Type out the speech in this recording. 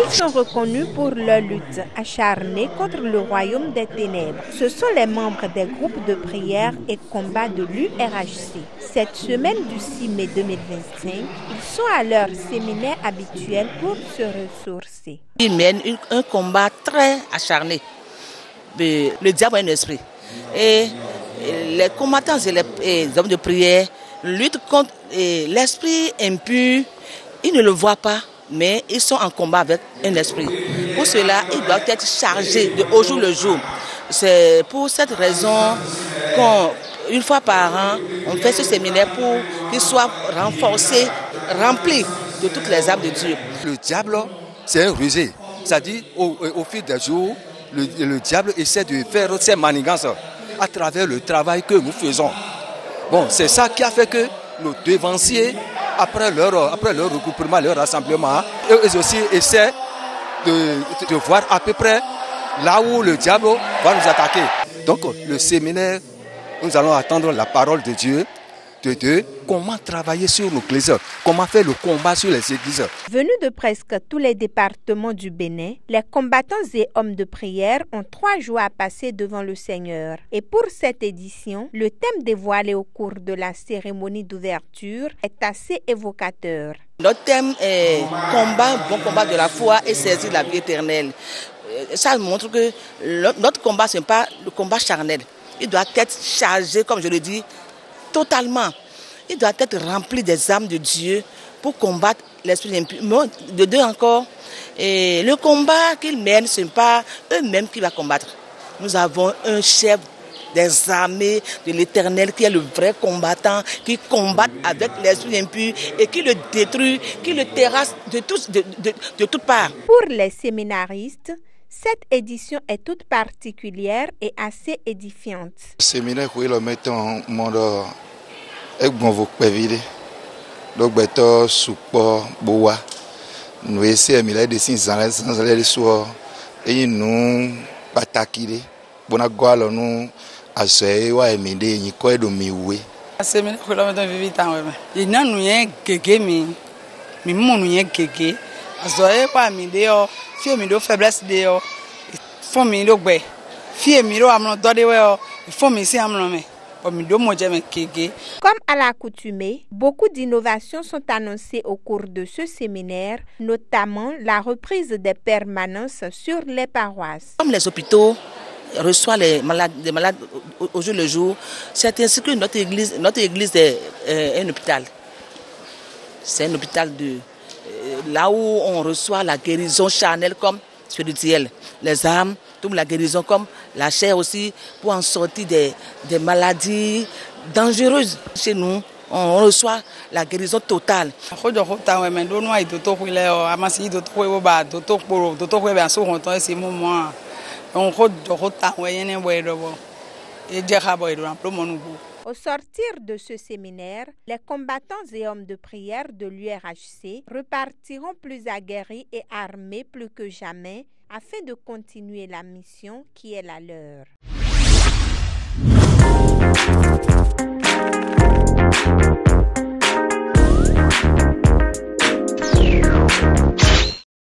Ils sont reconnus pour leur lutte acharnée contre le royaume des ténèbres. Ce sont les membres des groupes de prière et combat de l'URHC. Cette semaine du 6 mai 2025, ils sont à leur séminaire habituel pour se ressourcer. Ils mènent un combat très acharné. Le diable a un esprit. Et les combattants et les hommes de prière luttent contre l'esprit impur. Ils ne le voient pas, mais ils sont en combat avec un esprit. Pour cela, ils doivent être chargés au jour le jour. C'est pour cette raison qu'une fois par an, on fait ce séminaire pour qu'ils soient renforcés, remplis de toutes les âmes de Dieu. Le diable, c'est un rusé. C'est-à-dire, au fil des jours, le diable essaie de faire ses manigances à travers le travail que nous faisons. Bon, c'est ça qui a fait que nos devanciers, après leur regroupement, leur rassemblement, eux aussi essaient de voir à peu près là où le diable va nous attaquer. Donc, le séminaire, nous allons attendre la parole de Dieu, de comment travailler sur nos églises, comment faire le combat sur les églises. Venus de presque tous les départements du Bénin, les combattants et hommes de prière ont 3 jours à passer devant le Seigneur. Et pour cette édition, le thème dévoilé au cours de la cérémonie d'ouverture est assez évocateur. Notre thème est combat, bon combat de la foi et saisir la vie éternelle. Ça montre que notre combat, ce n'est pas le combat charnel. Il doit être chargé, comme je le dis, totalement. Il doit être rempli des âmes de Dieu pour combattre l'esprit impur. De deux encore, et le combat qu'ils mènent, ce n'est pas eux-mêmes qui vont combattre. Nous avons un chef des armées de l'Éternel qui est le vrai combattant, qui combat avec l'esprit impur et qui le détruit, qui le terrasse de toutes parts. Pour les séminaristes, cette édition est toute particulière et assez édifiante. Le séminaire où le met en monde est bon vous prévide. Donc beto support boa. Nous essayons de des sans aller soir et nous patakide. Bona goalo nous assoyer wa emide ni ko do miwe. Séminaire où le met vivre tant ouais. Il n'a nous yen gege mi mon nous yen gege. Assoyer pa mi de yo. Fie mi do faiblesse de yo. Fo mi do gbe. Fie mi do amlo do de we yo. Fo mi si amlo me. Comme à l'accoutumée, beaucoup d'innovations sont annoncées au cours de ce séminaire, notamment la reprise des permanences sur les paroisses. Comme les hôpitaux reçoivent les malades au jour le jour, c'est ainsi que notre église est un hôpital. C'est un hôpital là où on reçoit la guérison charnelle comme spirituelle, les âmes, toute la guérison comme la chair aussi, pour en sortir des maladies dangereuses. Chez nous, on reçoit la guérison totale. Au sortir de ce séminaire, les combattants et hommes de prière de l'URHC repartiront plus aguerris et armés plus que jamais afin de continuer la mission qui est la leur.